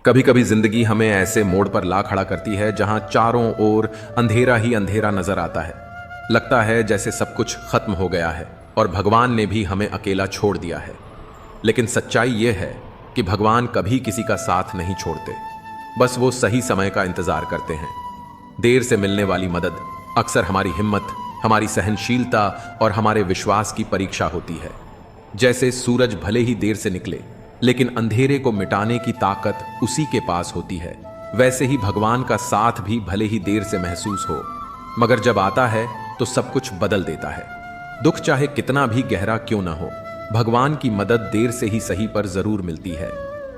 कभी कभी जिंदगी हमें ऐसे मोड़ पर ला खड़ा करती है जहां चारों ओर अंधेरा ही अंधेरा नजर आता है। लगता है जैसे सब कुछ खत्म हो गया है और भगवान ने भी हमें अकेला छोड़ दिया है। लेकिन सच्चाई यह है कि भगवान कभी किसी का साथ नहीं छोड़ते, बस वो सही समय का इंतजार करते हैं। देर से मिलने वाली मदद अक्सर हमारी हिम्मत, हमारी सहनशीलता और हमारे विश्वास की परीक्षा होती है। जैसे सूरज भले ही देर से निकले, लेकिन अंधेरे को मिटाने की ताकत उसी के पास होती है, वैसे ही भगवान का साथ भी भले ही देर से महसूस हो, मगर जब आता है तो सब कुछ बदल देता है। दुख चाहे कितना भी गहरा क्यों ना हो, भगवान की मदद देर से ही सही पर जरूर मिलती है।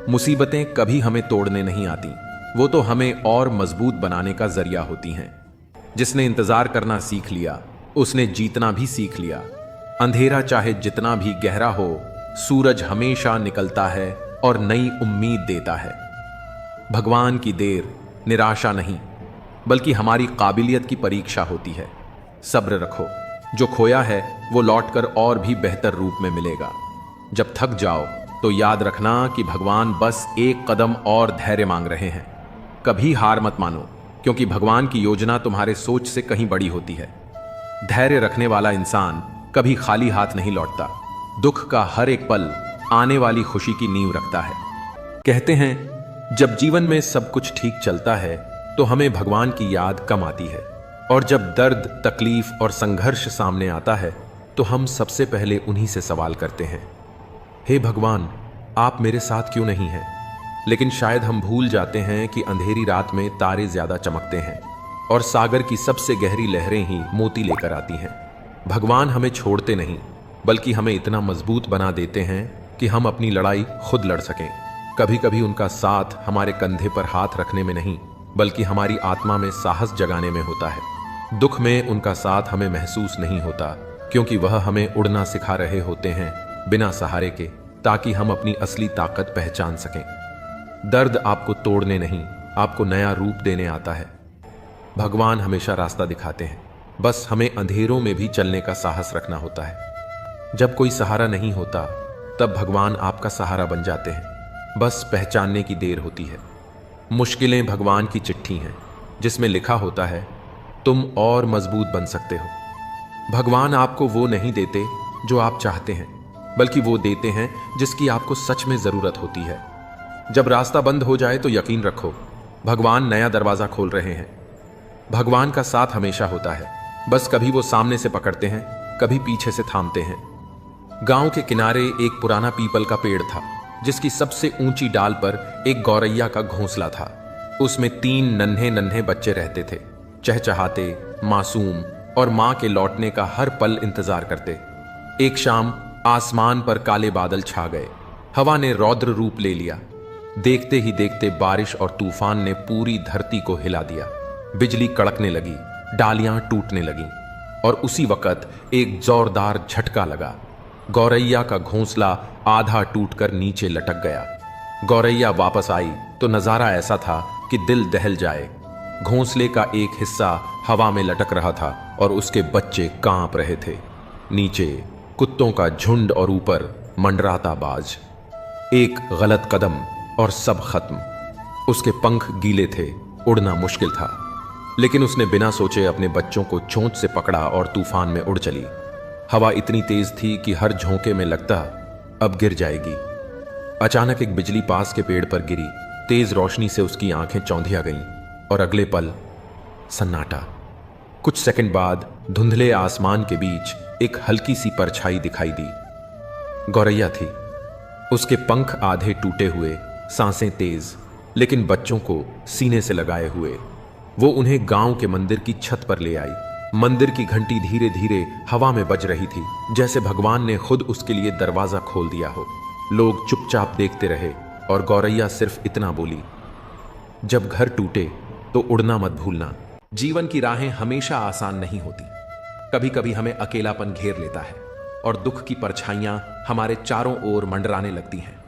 मुसीबतें कभी हमें तोड़ने नहीं आती, वो तो हमें और मजबूत बनाने का जरिया होती हैं। जिसने इंतजार करना सीख लिया, उसने जीतना भी सीख लिया। अंधेरा चाहे जितना भी गहरा हो, सूरज हमेशा निकलता है और नई उम्मीद देता है। भगवान की देर निराशा नहीं, बल्कि हमारी काबिलियत की परीक्षा होती है। सब्र रखो, जो खोया है वो लौटकर और भी बेहतर रूप में मिलेगा। जब थक जाओ तो याद रखना कि भगवान बस एक कदम और धैर्य मांग रहे हैं। कभी हार मत मानो, क्योंकि भगवान की योजना तुम्हारे सोच से कहीं बड़ी होती है। धैर्य रखने वाला इंसान कभी खाली हाथ नहीं लौटता। दुख का हर एक पल आने वाली खुशी की नींव रखता है। कहते हैं जब जीवन में सब कुछ ठीक चलता है तो हमें भगवान की याद कम आती है, और जब दर्द, तकलीफ और संघर्ष सामने आता है तो हम सबसे पहले उन्हीं से सवाल करते हैं, हे भगवान, आप मेरे साथ क्यों नहीं हैं? लेकिन शायद हम भूल जाते हैं कि अंधेरी रात में तारे ज्यादा चमकते हैं और सागर की सबसे गहरी लहरें ही मोती लेकर आती हैं। भगवान हमें छोड़ते नहीं, बल्कि हमें इतना मजबूत बना देते हैं कि हम अपनी लड़ाई खुद लड़ सकें। कभी कभी उनका साथ हमारे कंधे पर हाथ रखने में नहीं, बल्कि हमारी आत्मा में साहस जगाने में होता है। दुख में उनका साथ हमें महसूस नहीं होता, क्योंकि वह हमें उड़ना सिखा रहे होते हैं बिना सहारे के, ताकि हम अपनी असली ताकत पहचान सकें। दर्द आपको तोड़ने नहीं, आपको नया रूप देने आता है। भगवान हमेशा रास्ता दिखाते हैं, बस हमें अंधेरों में भी चलने का साहस रखना होता है। जब कोई सहारा नहीं होता, तब भगवान आपका सहारा बन जाते हैं, बस पहचानने की देर होती है। मुश्किलें भगवान की चिट्ठी हैं, जिसमें लिखा होता है तुम और मजबूत बन सकते हो। भगवान आपको वो नहीं देते जो आप चाहते हैं, बल्कि वो देते हैं जिसकी आपको सच में जरूरत होती है। जब रास्ता बंद हो जाए तो यकीन रखो, भगवान नया दरवाजा खोल रहे हैं। भगवान का साथ हमेशा होता है, बस कभी वो सामने से पकड़ते हैं, कभी पीछे से थामते हैं। गांव के किनारे एक पुराना पीपल का पेड़ था, जिसकी सबसे ऊंची डाल पर एक गौरैया का घोंसला था। उसमें 3 नन्हे नन्हे बच्चे रहते थे, चहचहाते, मासूम और मां के लौटने का हर पल इंतजार करते। एक शाम आसमान पर काले बादल छा गए, हवा ने रौद्र रूप ले लिया। देखते ही देखते बारिश और तूफान ने पूरी धरती को हिला दिया। बिजली कड़कने लगी, डालियां टूटने लगीं, और उसी वक्त एक जोरदार झटका लगा। गौरैया का घोंसला आधा टूटकर नीचे लटक गया। गौरैया वापस आई तो नजारा ऐसा था कि दिल दहल जाए। घोंसले का एक हिस्सा हवा में लटक रहा था और उसके बच्चे कांप रहे थे। नीचे कुत्तों का झुंड और ऊपर मंडराता बाज। एक गलत कदम और सब खत्म। उसके पंख गीले थे, उड़ना मुश्किल था, लेकिन उसने बिना सोचे अपने बच्चों को चोंच से पकड़ा और तूफान में उड़ चली। हवा इतनी तेज थी कि हर झोंके में लगता अब गिर जाएगी। अचानक एक बिजली पास के पेड़ पर गिरी। तेज रोशनी से उसकी आंखें चौंधिया गईं और अगले पल सन्नाटा। कुछ सेकंड बाद धुंधले आसमान के बीच एक हल्की सी परछाई दिखाई दी। गौरैया थी। उसके पंख आधे टूटे हुए, सांसें तेज, लेकिन बच्चों को सीने से लगाए हुए। वो उन्हें गांव के मंदिर की छत पर ले आई। मंदिर की घंटी धीरे धीरे हवा में बज रही थी, जैसे भगवान ने खुद उसके लिए दरवाजा खोल दिया हो। लोग चुपचाप देखते रहे और गौरैया सिर्फ इतना बोली, जब घर टूटे तो उड़ना मत भूलना। जीवन की राहें हमेशा आसान नहीं होती। कभी कभी हमें अकेलापन घेर लेता है और दुख की परछाइयां हमारे चारों ओर मंडराने लगती हैं।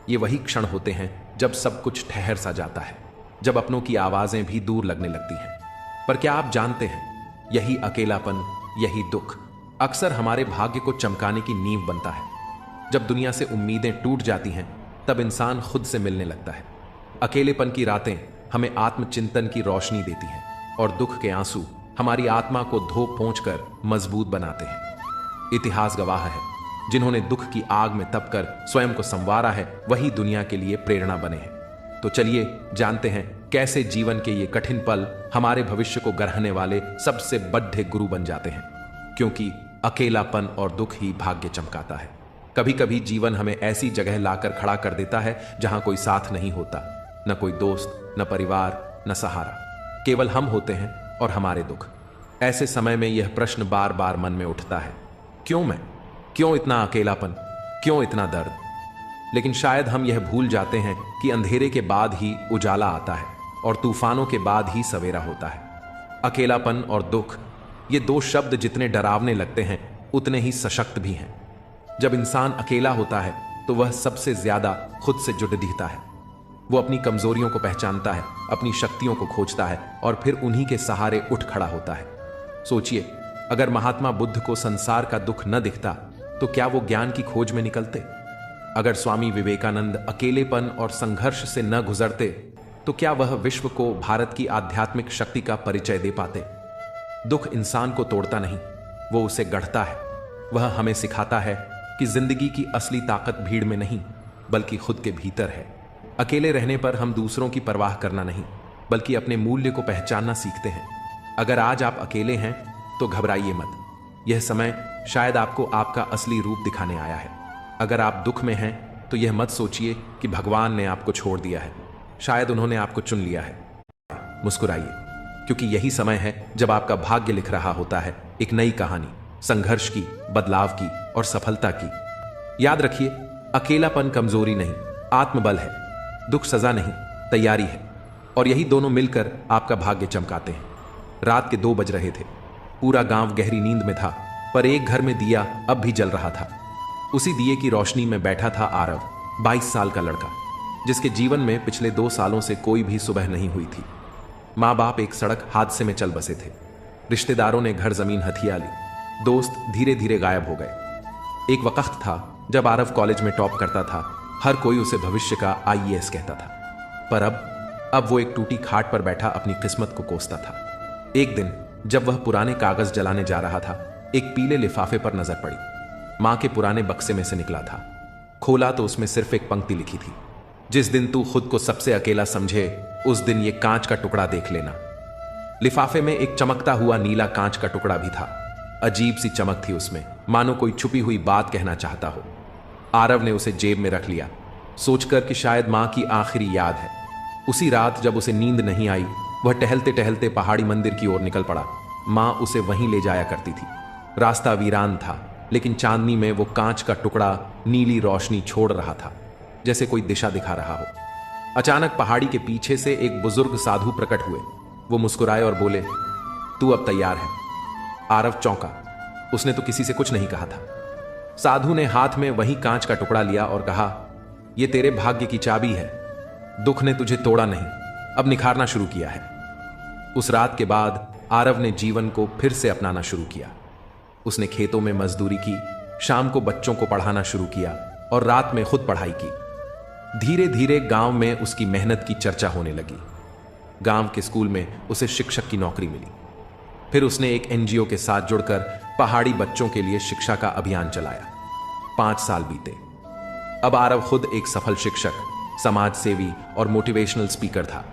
ये वही क्षण होते हैं जब सब कुछ ठहर सा जाता है, जब अपनों की आवाजें भी दूर लगने लगती हैं। पर क्या आप जानते हैं, यही अकेलापन, यही दुख अक्सर हमारे भाग्य को चमकाने की नींव बनता है। जब दुनिया से उम्मीदें टूट जाती हैं, तब इंसान खुद से मिलने लगता है। अकेलेपन की रातें हमें आत्मचिंतन की रोशनी देती हैं और दुख के आंसू हमारी आत्मा को धो पोंछकर मजबूत बनाते हैं। इतिहास गवाह है, जिन्होंने दुख की आग में तपकर स्वयं को संवारा है, वही दुनिया के लिए प्रेरणा बने हैं। तो चलिए जानते हैं कैसे जीवन के ये कठिन पल हमारे भविष्य को गढ़ने वाले सबसे बड़े गुरु बन जाते हैं। क्योंकि अकेलापन और दुख ही भाग्य चमकाता है। कभी कभी जीवन हमें ऐसी जगह लाकर खड़ा कर देता है जहां कोई साथ नहीं होता, न कोई दोस्त, न परिवार, न सहारा, केवल हम होते हैं और हमारे दुख। ऐसे समय में यह प्रश्न बार बार मन में उठता है, क्यों मैं? क्यों इतना अकेलापन? क्यों इतना दर्द? लेकिन शायद हम यह भूल जाते हैं कि अंधेरे के बाद ही उजाला आता है और तूफानों के बाद ही सवेरा होता है। अकेलापन और दुख, ये दो शब्द जितने डरावने लगते हैं उतने ही सशक्त भी हैं। जब इंसान अकेला होता है तो वह सबसे ज्यादा खुद से जुड़ दिखता है। वो अपनी कमजोरियों को पहचानता है, अपनी शक्तियों को खोजता है और फिर उन्हीं के सहारे उठ खड़ा होता है। सोचिए, अगर महात्मा बुद्ध को संसार का दुख न दिखता तो क्या वो ज्ञान की खोज में निकलते? अगर स्वामी विवेकानंद अकेलेपन और संघर्ष से न गुजरते तो क्या वह विश्व को भारत की आध्यात्मिक शक्ति का परिचय दे पाते? दुख इंसान को तोड़ता नहीं, वो उसे गढ़ता है। वह हमें सिखाता है कि जिंदगी की असली ताकत भीड़ में नहीं बल्कि खुद के भीतर है। अकेले रहने पर हम दूसरों की परवाह करना नहीं बल्कि अपने मूल्य को पहचानना सीखते हैं। अगर आज आप अकेले हैं तो घबराइए मत, यह समय शायद आपको आपका असली रूप दिखाने आया है। अगर आप दुख में हैं तो यह मत सोचिए कि भगवान ने आपको छोड़ दिया है, शायद उन्होंने आपको चुन लिया है। मुस्कुराइए, क्योंकि यही समय है जब आपका भाग्य लिख रहा होता है एक नई कहानी, संघर्ष की, बदलाव की और सफलता की। याद रखिए, अकेलापन कमजोरी नहीं, आत्मबल है। दुख सजा नहीं, तैयारी है। और यही दोनों मिलकर आपका भाग्य चमकाते हैं। रात के 2 बज रहे थे। पूरा गांव गहरी नींद में था, पर एक घर में दिया अब भी जल रहा था। उसी दिए की रोशनी में बैठा था आरव, 22 साल का लड़का, जिसके जीवन में पिछले 2 सालों से कोई भी सुबह नहीं हुई थी। माँ बाप एक सड़क हादसे में चल बसे थे। रिश्तेदारों ने घर जमीन हथिया ली। दोस्त धीरे धीरे गायब हो गए। एक वक्त था जब आरव कॉलेज में टॉप करता था। हर कोई उसे भविष्य का आईएएस कहता था। पर अब वो एक टूटी खाट पर बैठा अपनी किस्मत को कोसता था। एक दिन जब वह पुराने कागज जलाने जा रहा था, एक पीले लिफाफे पर नजर पड़ी। मां के पुराने बक्से में से निकला था। खोला तो उसमें सिर्फ एक पंक्ति लिखी थी, जिस दिन तू खुद को सबसे अकेला समझे उस दिन ये कांच का टुकड़ा देख लेना। लिफाफे में एक चमकता हुआ नीला कांच का टुकड़ा भी था। अजीब सी चमक थी उसमें, मानो कोई छुपी हुई बात कहना चाहता हो। आरव ने उसे जेब में रख लिया, सोचकर कि शायद मां की आखिरी याद है। उसी रात जब उसे नींद नहीं आई, वह टहलते टहलते पहाड़ी मंदिर की ओर निकल पड़ा। मां उसे वहीं ले जाया करती थी। रास्ता वीरान था, लेकिन चांदनी में वो कांच का टुकड़ा नीली रोशनी छोड़ रहा था, जैसे कोई दिशा दिखा रहा हो। अचानक पहाड़ी के पीछे से एक बुजुर्ग साधु प्रकट हुए। वो मुस्कुराए और बोले, तू अब तैयार है। आरव चौंका। उसने तो किसी से कुछ नहीं कहा था। साधु ने हाथ में वही कांच का टुकड़ा लिया और कहा, यह तेरे भाग्य की चाबी है। दुख ने तुझे तोड़ा नहीं, अब निखारना शुरू किया है। उस रात के बाद आरव ने जीवन को फिर से अपनाना शुरू किया। उसने खेतों में मजदूरी की, शाम को बच्चों को पढ़ाना शुरू किया और रात में खुद पढ़ाई की। धीरे धीरे गांव में उसकी मेहनत की चर्चा होने लगी। गांव के स्कूल में उसे शिक्षक की नौकरी मिली। फिर उसने एक एनजीओ के साथ जुड़कर पहाड़ी बच्चों के लिए शिक्षा का अभियान चलाया। 5 साल बीते। अब आरव खुद एक सफल शिक्षक, समाज सेवी और मोटिवेशनल स्पीकर था।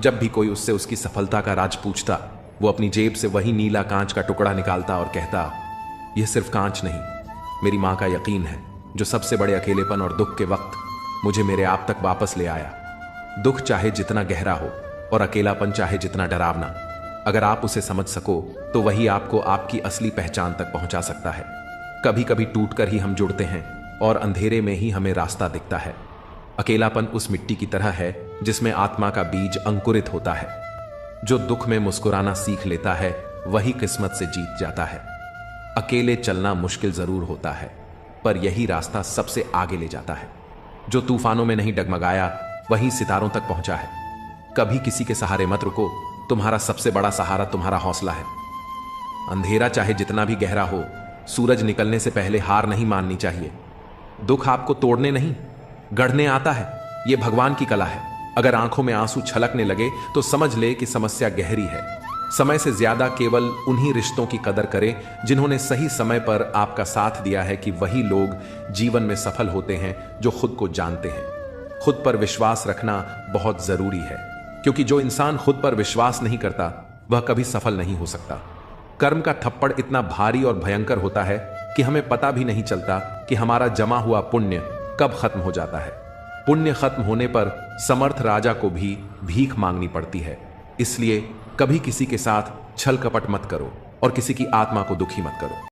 जब भी कोई उससे उसकी सफलता का राज पूछता, वो अपनी जेब से वही नीला कांच का टुकड़ा निकालता और कहता, यह सिर्फ कांच नहीं, मेरी मां का यकीन है, जो सबसे बड़े अकेलेपन और दुख के वक्त मुझे मेरे आप तक वापस ले आया। दुख चाहे जितना गहरा हो और अकेलापन चाहे जितना डरावना, अगर आप उसे समझ सको तो वही आपको आपकी असली पहचान तक पहुंचा सकता है। कभी कभी टूटकर ही हम जुड़ते हैं और अंधेरे में ही हमें रास्ता दिखता है। अकेलापन उस मिट्टी की तरह है जिसमें आत्मा का बीज अंकुरित होता है। जो दुख में मुस्कुराना सीख लेता है वही किस्मत से जीत जाता है। अकेले चलना मुश्किल जरूर होता है, पर यही रास्ता सबसे आगे ले जाता है। जो तूफानों में नहीं डगमगाया वही सितारों तक पहुंचा है। कभी किसी के सहारे मत रुको, तुम्हारा सबसे बड़ा सहारा तुम्हारा हौसला है। अंधेरा चाहे जितना भी गहरा हो, सूरज निकलने से पहले हार नहीं माननी चाहिए। दुख आपको तोड़ने नहीं, गढ़ने आता है। यह भगवान की कला है। अगर आंखों में आंसू छलकने लगे तो समझ ले कि समस्या गहरी है। समय से ज्यादा केवल उन्हीं रिश्तों की कदर करें जिन्होंने सही समय पर आपका साथ दिया है कि वही लोग जीवन में सफल होते हैं जो खुद को जानते हैं। खुद पर विश्वास रखना बहुत जरूरी है, क्योंकि जो इंसान खुद पर विश्वास नहीं करता वह कभी सफल नहीं हो सकता। कर्म का थप्पड़ इतना भारी और भयंकर होता है कि हमें पता भी नहीं चलता कि हमारा जमा हुआ पुण्य कब खत्म हो जाता है। पुण्य खत्म होने पर समर्थ राजा को भी भीख मांगनी पड़ती है। इसलिए कभी किसी के साथ छल कपट मत करो और किसी की आत्मा को दुखी मत करो।